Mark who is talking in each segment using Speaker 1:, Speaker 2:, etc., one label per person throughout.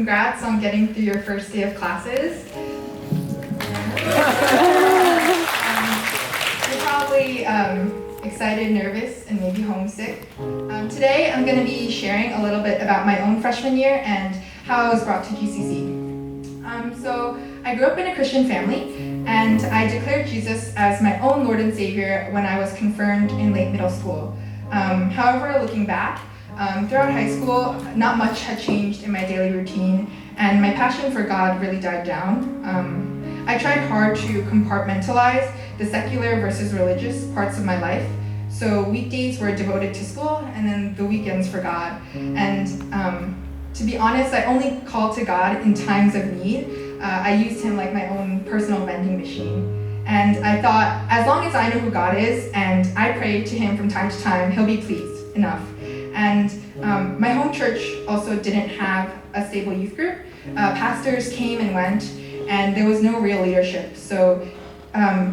Speaker 1: congrats on getting through your first day of classes. You're probably excited, nervous, and maybe homesick. Today I'm going to be sharing a little bit about my own freshman year and how I was brought to GCC. So I grew up in a Christian family, and I declared Jesus as my own Lord and Savior when I was confirmed in late middle school. However, looking back, throughout high school, not much had changed in my daily routine, and my passion for God really died down. I tried hard to compartmentalize the secular versus religious parts of my life. So weekdays were devoted to school, and then the weekends for God. And to be honest, I only called to God in times of need. I used him like my own personal vending machine. And I thought, as long as I know who God is, and I pray to him from time to time, he'll be pleased enough. And my home church also didn't have a stable youth group. Pastors came and went, and there was no real leadership. So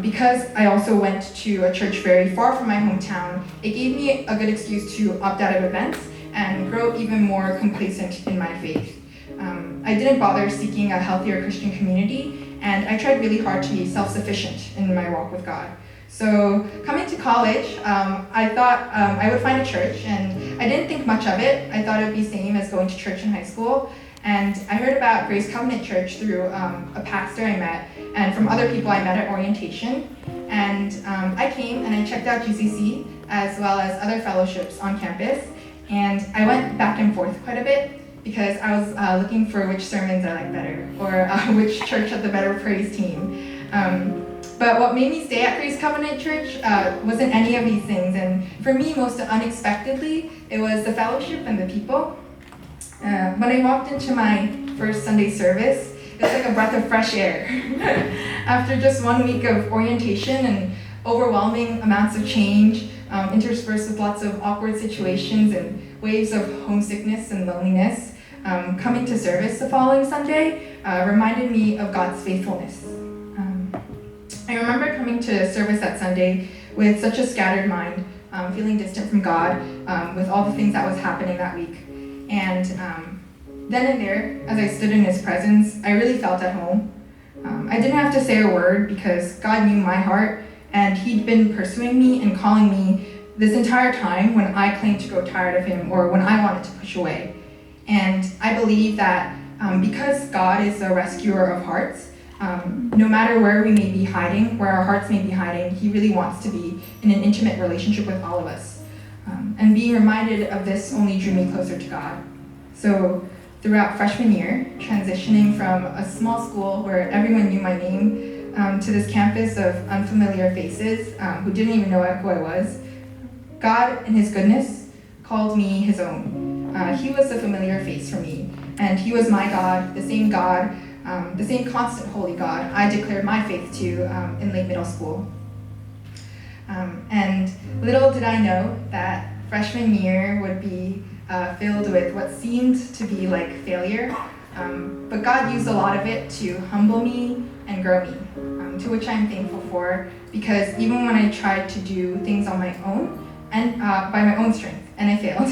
Speaker 1: because I also went to a church very far from my hometown, it gave me a good excuse to opt out of events and grow even more complacent in my faith. I didn't bother seeking a healthier Christian community, and I tried really hard to be self-sufficient in my walk with God. So coming to college, I thought I would find a church, and I didn't think much of it. I thought it would be the same as going to church in high school. And I heard about Grace Covenant Church through a pastor I met, and from other people I met at orientation. And I came and I checked out GCC as well as other fellowships on campus. And I went back and forth quite a bit because I was looking for which sermons I liked better, or which church had the better praise team. But what made me stay at Grace Covenant Church wasn't any of these things. And for me, most unexpectedly, it was the fellowship and the people. When I walked into my first Sunday service, it was like a breath of fresh air. After just 1 week of orientation and overwhelming amounts of change, interspersed with lots of awkward situations and waves of homesickness and loneliness, coming to service the following Sunday reminded me of God's faithfulness. I remember coming to service that Sunday with such a scattered mind, feeling distant from God with all the things that was happening that week. And then and there, as I stood in his presence, I really felt at home. I didn't have to say a word because God knew my heart, and he'd been pursuing me and calling me this entire time when I claimed to grow tired of him or when I wanted to push away. And I believe that because God is the rescuer of hearts, no matter where we may be hiding, where our hearts may be hiding, he really wants to be in an intimate relationship with all of us. And being reminded of this only drew me closer to God. So throughout freshman year, transitioning from a small school where everyone knew my name to this campus of unfamiliar faces who didn't even know who I was, God, in his goodness, called me his own. He was the familiar face for me, and he was my God, the same constant holy God I declared my faith to in late middle school. And little did I know that freshman year would be filled with what seemed to be like failure, but God used a lot of it to humble me and grow me, to which I'm thankful for, because even when I tried to do things on my own, and by my own strength, and I failed,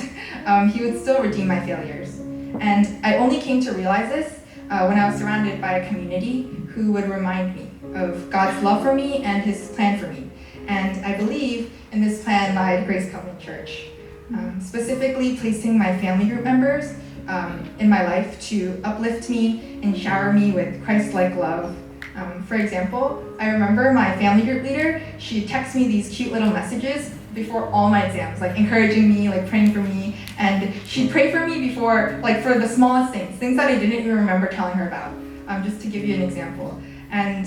Speaker 1: he would still redeem my failures. And I only came to realize this when I was surrounded by a community who would remind me of God's love for me and his plan for me. And I believe in this plan lied Grace Covenant Church, specifically placing my family group members in my life to uplift me and shower me with Christ-like love. For example, I remember my family group leader, she'd text me these cute little messages before all my exams, like encouraging me, like praying for me, and she'd pray for me before, like for the smallest things that I didn't even remember telling her about, just to give you an example. And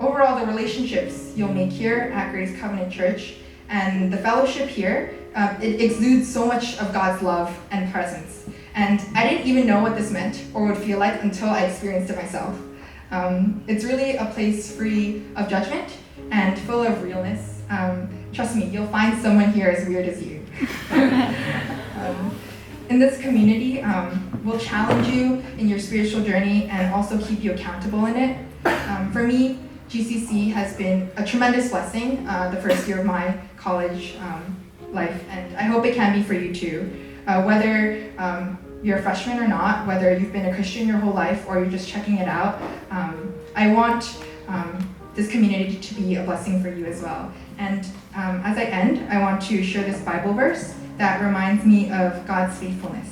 Speaker 1: overall, the relationships you'll make here at Grace Covenant Church and the fellowship here, it exudes so much of God's love and presence. And I didn't even know what this meant or would feel like until I experienced it myself. It's really a place free of judgment and full of realness. Trust me, you'll find someone here as weird as you. In this community, we'll challenge you in your spiritual journey and also keep you accountable in it. For me, GCC has been a tremendous blessing the first year of my college life, and I hope it can be for you too. Whether you're a freshman or not, whether you've been a Christian your whole life or you're just checking it out, I want this community to be a blessing for you as well. And as I end, I want to share this Bible verse that reminds me of God's faithfulness.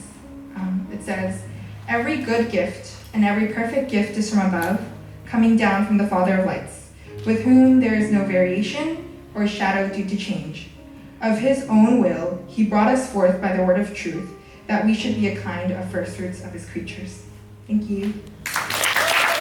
Speaker 1: It says, "Every good gift and every perfect gift is from above, coming down from the Father of lights, with whom there is no variation or shadow due to change. Of his own will, he brought us forth by the word of truth, that we should be a kind of first fruits of his creatures." Thank you.